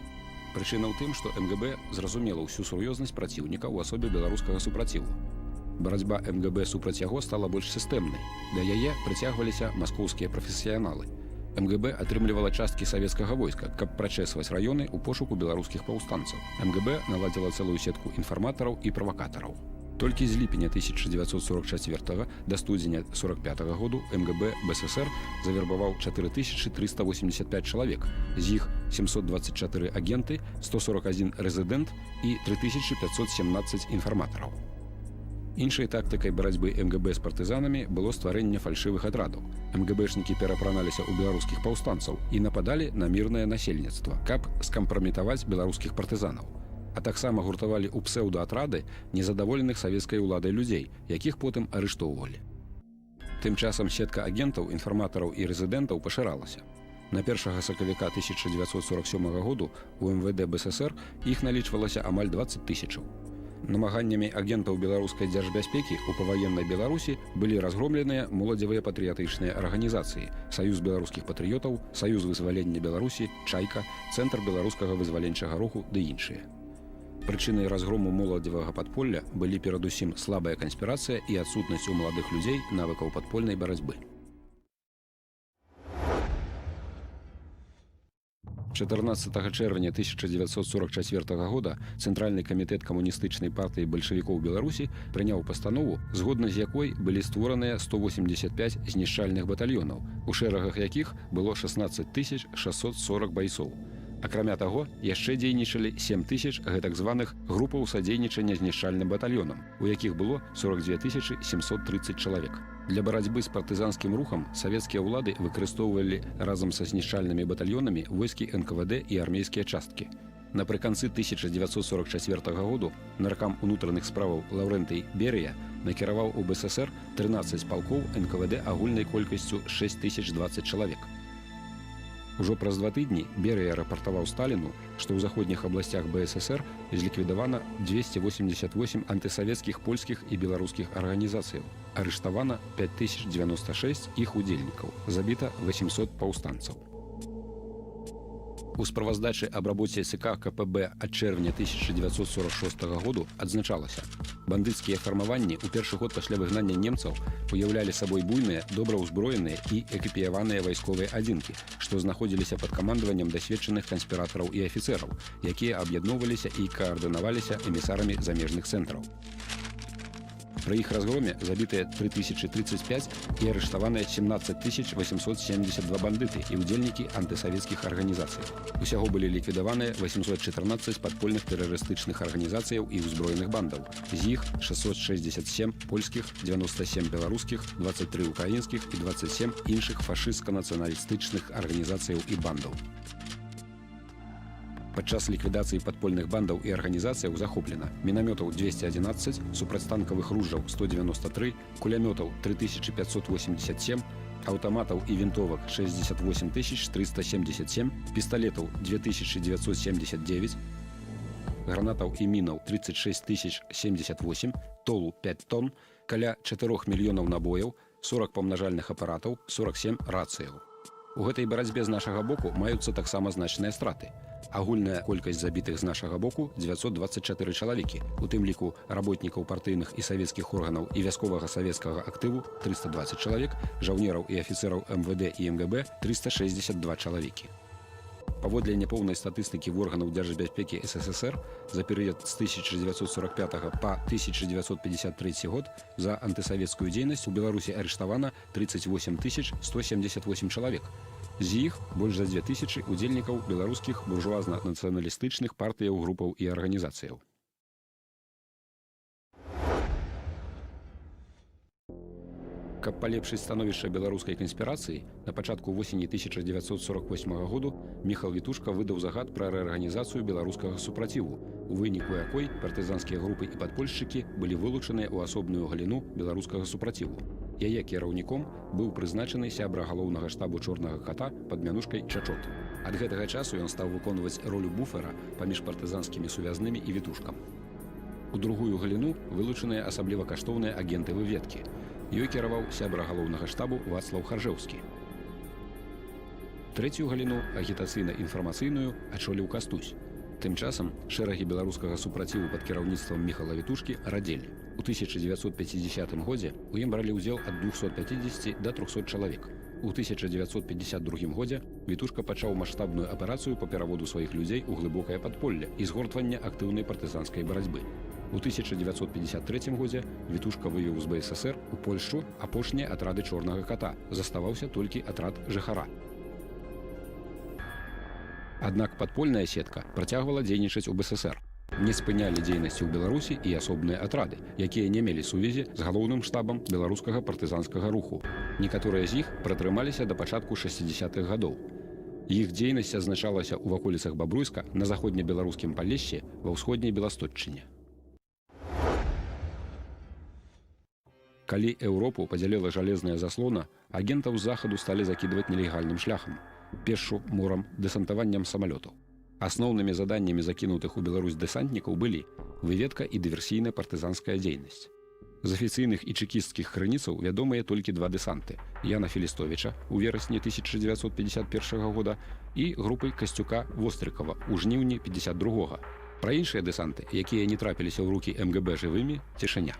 Прычына ў тым, што МГБ зразумела ўсю сур'ёзнасць праціўніка ў асобе беларускага супраціву. Барацьба МГБ супраць яго стала больш сістэмнай. Да яе прыцягваліся маскоўскія прафесіяналы. МГБ атрымлівала часткі савецкага войска, каб прачэсваць раёны ў пошуку беларускіх паўстанцаў. МГБ наладзіла цэлую сетку інфарматараў і правакатараў. Толькі з ліпеня 1944 да студзеня 1945 году МГБ БССР завербаваў 4385 чалавек, з іх 724 агенты, 141 рэзідэнт і 3517 інфарматараў. Іншай тактыкай барацьбы МГБ з партызанамі было стварэнне фальшывых атрадаў. МГБшнікі перапраналіся ў беларускіх паўстанцаў і нападалі на мірнае насельніцтва, каб скампраметаваць беларускіх партызанаў. А таксама гуртавалі ў псеўдаатрады незадаволеных савецкай уладай людзей, якіх потым арыштоўвалі. Тым часам сетка агентаў, інфарматараў і рэзідэнтаў пашыралася. На 1 сакавіка 1947 году у МВД БССР іх налічвалася амаль 20 000. Намаганнямі агентаў беларускай дзяржбяспекі ў паваеннай Беларусі былі разгромленыя моладзевыя патрыятычныя арганізацыі, Саюз беларускіх патрыётаў, Саюз вызвалення Беларусі, Чайка, Цэнтр беларускага вызваленчага руху ды іншыя. Прычынай разгрому моладзевага падполля былі перадусім слабая канспірацыя і адсутнасць у маладых людзей навыкаў падпольнай барацьбы. 14 чэрвеня 1944 года Цэнтральны камітэт камуністычнай партыі бальшавікоў Беларусі прыняў пастанову, згодна з якой былі створаныя 185 знішчальных батальёнаў, у шэрагах якіх было 16 640 байцоў. Акрамя таго, яшчэ дзейнічалі 7 000 гэтак званых групаў садзейнічання знішчальным батальёнам, у якіх было 42 730 чалавек. Для барацьбы з партызанскім рухам савецкія ўлады выкарыстоўвалі разам са знішчальнымі батальёнамі войскі НКВД і армейскія часткі. Напрыканцы 1944 году наркам унутраных справаў Лаўрэнтый Берыя накіраваў у БССР 13 палкоў НКВД агульнай колькасцю 6020 чалавек. Ужо праз 2 тыдні Берыя рапартаваў Сталіну, што ў заходніх абласцях БССР зліквідавана 288 антысавецкіх польскіх і беларускіх арганізацыяў. Арыштавана 5096 іх удзельнікаў, забіта 800 паўстанцаў. У справаздачы аб рабоце ЦК КПБ ад чэрвеня 1946 году адзначалася: бандыцкія фармаванні ў першы год пасля выгнання немцаў уяўлялі сабой буйныя, добраўзброеныя і экіпіяваныя вайсковыя адзінкі, што знаходзіліся пад камандаваннем дасведчаных канспіратараў і афіцэраў, якія аб'ядноўваліся і каардынаваліся эмісарамі замежных цэнтраў. Пры іх разгроме забітыя 3035 і арыштаваныя 17 872 бандыты і ўдзельнікі антысавецкіх арганізацый. Усяго былі ліквідаваныя 814 падпольных тэрарыстычных арганізацыяў і ўзброеных бандаў. З іх 667 польскіх, 97 беларускіх, 23 украінскіх і 27 іншых фашыстска-нацыяналістычных арганізацыяў і бандаў. Падчас ліквідацыі падпольных бандаў і арганізацыяў захоплена мінамётаў 211, супрацьтанкавых ружжаў 193, кулямётаў 3587, аўтаматаў і вінтовак 68 377, пісталетаў 2979, гранатаў і мінаў 36 078, толу 5 тонн, каля 4 мільёнаў набояў, 40 памнажальных апаратаў, 47 рацыяў. У гэтай барацьбе з нашага боку маюцца таксама значныя страты. Агульная колькасць забітых з нашага боку 924 чалавекі, у тым ліку работнікаў партыйных і савецкіх органаў і вясковага савецкага актыву 320 чалавек, жаўнераў і афіцэраў МВД і МГБ 362 чалавекі. Паводле няпоўнай статыстыкі органаў дзяржбяспекі СССР за перыяд з 1945 па 1953 год за антысавецкую дзейнасць у Беларусі арыштавана 38 178 чалавек. З іх больш за 2000 удзельнікаў беларускіх буржуазна-нацыяналістычных партыяў, групаў і арганізацыяў. Каб палепшыць становішча беларускай канспірацыі, на пачатку восені 1948 году Міхал Вітушка выдаў загад пра рэарганізацыю беларускага супраціву, у выніку якой партызанскія групы і падпольшчыкі былі вылучаныя ў асобную галіну беларускага супраціву. Яе кіраўніком быў прызначаны сябра галоўнага штабу Чорнага ката пад мянушкай Чачот. Ад гэтага часу ён стаў выконваць ролю буфера паміж партызанскімі сувязнымі і Вітушкам. У другую галіну вылучаныя асабліва каштоўныя агенты выведкі. Ёй кіраваў сябра галоўнага штабу Вацлаў Харжэўскі. Трэцюю галіну, агітацыйна-інфармацыйную, ачоліў Кастусь. Тым часам шэрагі беларускага супраціву пад кіраўніцтвам Міхала Вітушкі радзелі. У 1950 годзе у ім бралі ўдзел ад 250 да 300 чалавек. У 1952 годзе Вітушка пачаў маштабную аперацыю па пераводу сваіх людзей у глыбокае падполле і згортвання актыўнай партызанскай барацьбы. У 1953 годзе Вітушка вывеў з БССР у Польшчу апошнія атрады Чорнага ката. Заставаўся толькі атрад Жыхара. Аднак падпольная сетка працягвала дзейнічаць у БССР. Не спынялі дзейнасці ў Беларусі і асобныя атрады, якія не мелі сувязі з галоўным штабам беларускага партызанскага руху. Некаторыя з іх пратрымаліся да пачатку 60-х гадоў. Іх дзейнасць азначалася ў ваколіцах Бабруйска, на заходнебеларускім Палешсе, ва ўсходняй Беластотчыне. Калі Еўропу падзяліла жалезная заслона, агентаў з захаду сталі закідваць нелегальным шляхам – пешшу, морам, дэсантаваннем самалётаў. Асноўнымі заданнямі закінутых у Беларусь дэсантнікаў былі выведка і дыверсійная партызанская дзейнасць. З афіцыйных і чэкісцкіх крыніцаў вядомыя толькі два дэсанты – Яна Філістовіча ў верасні 1951 года і групы Касцюка Вострыкава ў жніўні 52-го. Пра іншыя дэсанты, якія не трапіліся ў рукі МГБ жывымі, цішыня.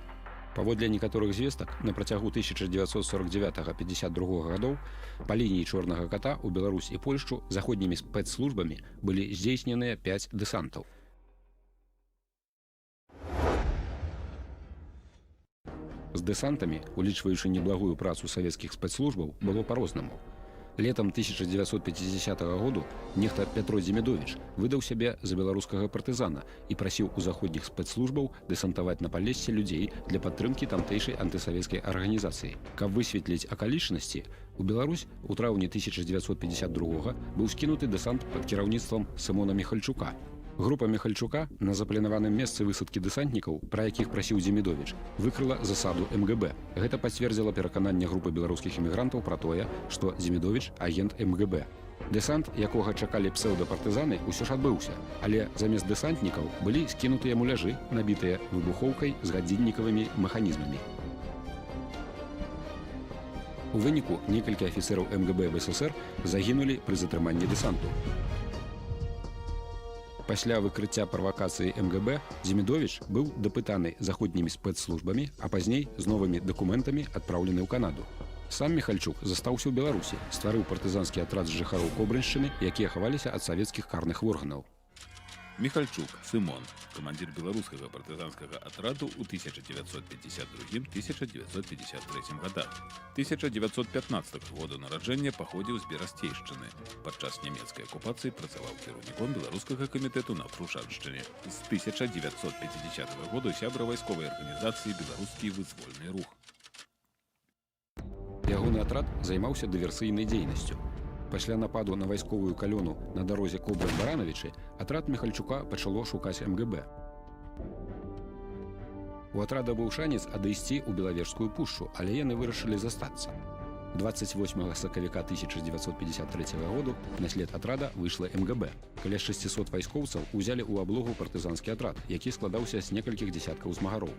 Паводле некаторых звестак, на працягу 1949-52 гадоў па лініі Чорнага ката ў Беларусь і Польшчу заходнімі спецслужбамі былі здзейсненыя 5 дэсантаў. З дэсантамі, улічваючы неблагую працу савецкіх спецслужбаў, было па-рознаму. Летам 1950 году нехта Пятро Дзімідовіч выдаў сябе за беларускага партызана і прасіў у заходніх спецслужбаў дэсантаваць на Палессе людзей для падтрымкі тамтэйшай антысавецкай арганізацыі. Каб высветліць акалічнасці, у Беларусь у траўні 1952 быў скінуты дэсант пад кіраўніцтвам Сымона Міхальчука. Група Міхальчука на запланаваным месцы высадкі дэсантнікаў, пра якіх прасіў Дзімідовіч, выкрыла засаду МГБ. Гэта пацвердзіла перакананне групы беларускіх эмігрантаў пра тое, што Дзімідовіч – агент МГБ. Дэсант, якога чакалі псеўдапартызаны, усё ж адбыўся, але замест дэсантнікаў былі скінутыя муляжы, набітыя выбухоўкай з гадзіннікавымі механізмамі. У выніку некалькі афіцэраў МГБ БССР загінулі пры затрыманні дэсанту. Пасля выкрыцця правакацыі МГБ Дзімідовіч быў дапытаны заходнімі спецслужбамі, а пазней з новымі дакументамі адпраўлены ў Канаду. Сам Міхальчук застаўся ў Беларусі, стварыў партызанскі атрад з жыхароў Кобрыншчыны, якія хаваліся ад савецкіх карных органаў. Міхальчук Сымон, камандзір беларускага партызанскага атраду ў 1952-1953 годах. 1915 году нараджэння паходзіў з Берасцейшчыны. Падчас нямецкай акупацыі працаваў кіраўніком беларускага камітэта на Прушаншчыне. З 1950 году сябра вайсковай арганізацыі «Беларускі вызвольны рух». Ягоны атрад займаўся дыверсійнай дзейнасцю. Пасля нападу на вайсковую калёну на дарозе Кобрын-Баранавічы атрад Міхальчука пачало шукаць МГБ. У атрада быў шанец адысці ў Белавежскую пушчу, але яны вырашылі застацца. 28 сакавіка 1953 году на след атрада выйшла МГБ. Каля 600 вайскоўцаў узялі ў аблогу партызанскі атрад, які складаўся з некалькіх дзесяткаў змагароў.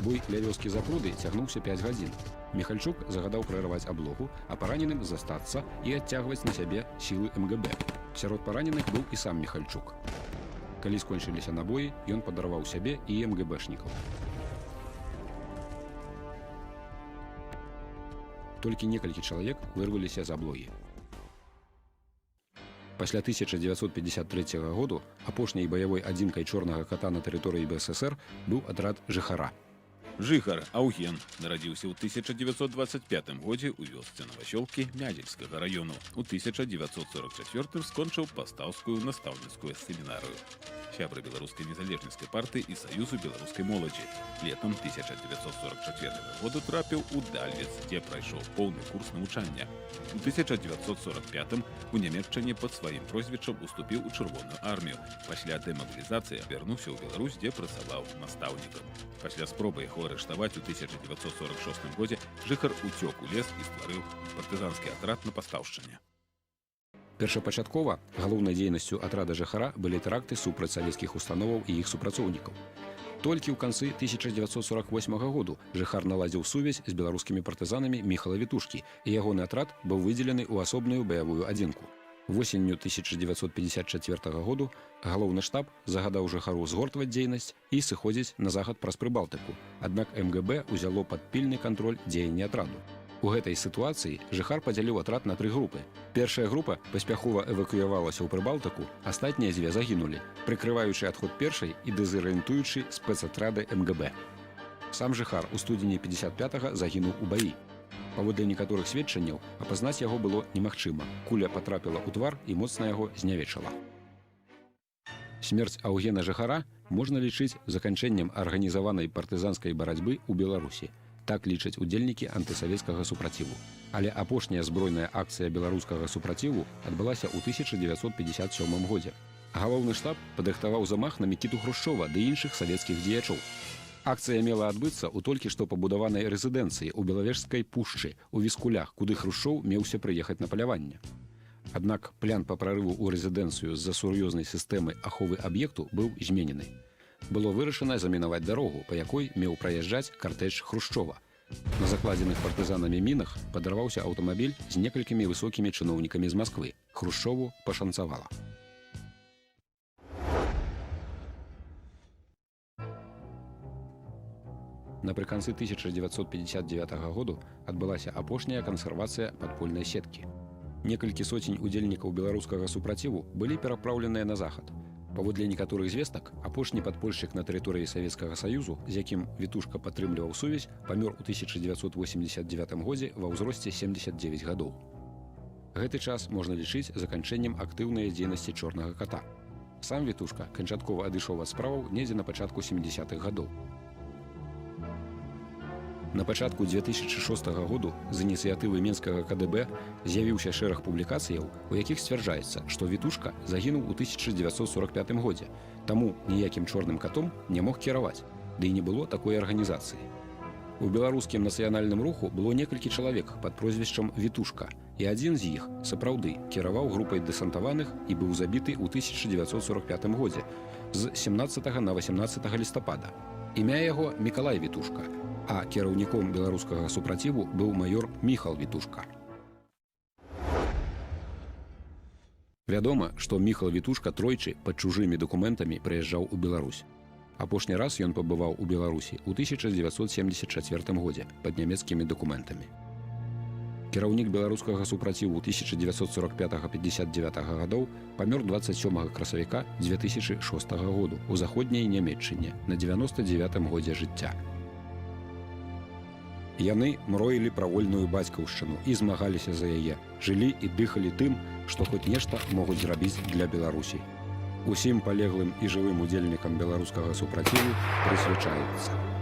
Бой ля вёскі Запруды цягнуўся 5 гадзін. Міхальчук загадаў прарываць аблогу, а параненым застацца і адцягваць на сябе сілы МГБ. Сярод параненых быў і сам Міхальчук. Калі скончыліся набоі, ён падарваў сябе і МГБшнікаў. Толькі некалькі чалавек вырваліся з аблогі. Пасля 1953 году апошняй баявой адзінкай Чорнага ката на тэрыторыі БССР быў атрад Жыхара. Жыхар Аўген нарадзіўся ў 1925 годзе ў вёсцы Новасёлкі Мядзельскага раёну. У 1944 скончыў пастаўскую настаўніцкую семінарыю. Сябра беларускай незалежніцкай партыі і саюзу беларускай моладзі. Летам 1944 году трапіў у Дальвец, дзе прайшоў поўны курс навучання. У 1945 у Нямецчыне пад сваім прозвішчам уступіў у Чырвоную армію. Пасля дэмабілізацыі вярнуўся ў Беларусь, дзе працаваў настаўнікам. Пасля спробы яго арыштаваць у 1946 годзе Жыхар уцёк у лес і стварыў партызанскі атрад на Пастаўшчыне. Першапачаткова галоўнай дзейнасцю атрада Жыхара былі тэракты супраць савецкіх установаў і іх супрацоўнікаў. Толькі ў канцы 1948 году Жыхар наладзіў сувязь з беларускімі партызанамі Міхала Вітушкі, і ягоны атрад быў выдзелены ў асобную баявую адзінку. Восенню 1954 году галоўны штаб загадаў Жыхару згортваць дзейнасць і сыходзіць на захад праз Прыбалтыку. Аднак МГБ узяло пад пільны кантроль дзеянні атраду. У гэтай сітуацыі Жыхар падзяліў атрад на 3 групы. Першая група паспяхова эвакуявалася ў Прыбалтыку, астатнія 2 загінулі, прыкрываючы адход першай і дэзарыентуючы спецатрады МГБ. Сам Жыхар у студзені 55-го загінуў у баі. Паводле некаторых сведчанняў, апазнаць яго было немагчыма. Куля патрапіла ў твар і моцна яго знявечала. Смерць Аўгена Жыхара можна лічыць заканчэннем арганізаванай партызанскай барацьбы ў Беларусі. Так лічаць удзельнікі антысавецкага супраціву. Але апошняя збройная акцыя беларускага супраціву адбылася ў 1957 годзе. Галоўны штаб падрыхтаваў замах на Мікіту Хрушчова ды іншых савецкіх дзеячоў. Акцыя мела адбыцца ў толькі што пабудаванай рэзідэнцыі ў Белавежскай пушчы ў Віскулях, куды Хрушчоў меўся прыехаць на паляванне. Аднак план па прарыву ў рэзідэнцыю з-за сур'ёзнай сістэмы аховы аб'екту быў зменены. Было вырашана замінаваць дарогу, па якой меў праязджаць картэж Хрушчова. На закладзеных партызанамі мінах падарваўся аўтамабіль з некалькімі высокімі чыноўнікамі з Масквы. Хрушчову пашанцавала. напрыканцы 1959 году адбылася апошняя кансервацыя падпольнай сеткі. Некалькі соцень удзельнікаў беларускага супраціву былі перапраўленыя на захад. Паводле некаторых звестак, апошні падпольшчык на тэрыторыі Савецкага Саюзу, з якім Вітушка падтрымліваў сувязь, памёр у 1989 годзе ва ўзросце 79 гадоў. Гэты час можна лічыць заканчэннем актыўнай дзейнасці чорнага ката. Сам Вітушка канчаткова адышоў ад справаў недзе на пачатку 70-х гадоў. На пачатку 2006 году з ініцыятывы Менскага КДБ з'явіўся шэраг публікацыяў, у якіх сцвярджаецца, што Вітушка загінуў у 1945 годзе, таму ніякім чорным катом не мог кіраваць, ды і не было такой арганізацыі. У беларускім нацыянальным руху было некалькі чалавек пад прозвішчам Вітушка, і адзін з іх сапраўды кіраваў групай дэсантаваных і быў забіты ў 1945 годзе з 17 на 18 лістапада. Імя яго Мікалай Вітушка, а кіраўніком беларускага супраціву быў майор Міхал Вітушка. Вядома, што Міхал Вітушка тройчы пад чужымі дакументамі прыязджаў у Беларусь. Апошні раз ён пабываў у Беларусі ў 1974 годзе пад нямецкімі дакументамі. Кіраўнік беларускага супраціву 1945-59 гадоў памёр 27 красавіка 2006 году ў заходняй Нямецчыне на 99-м годзе жыцця. Яны мроілі пра вольную бацькаўшчыну і змагаліся за яе, жылі і дыхалі тым, што хоць нешта могуць зрабіць для Беларусі. Усім палеглым і жывым удзельнікам беларускага супраціву прысвячаецца.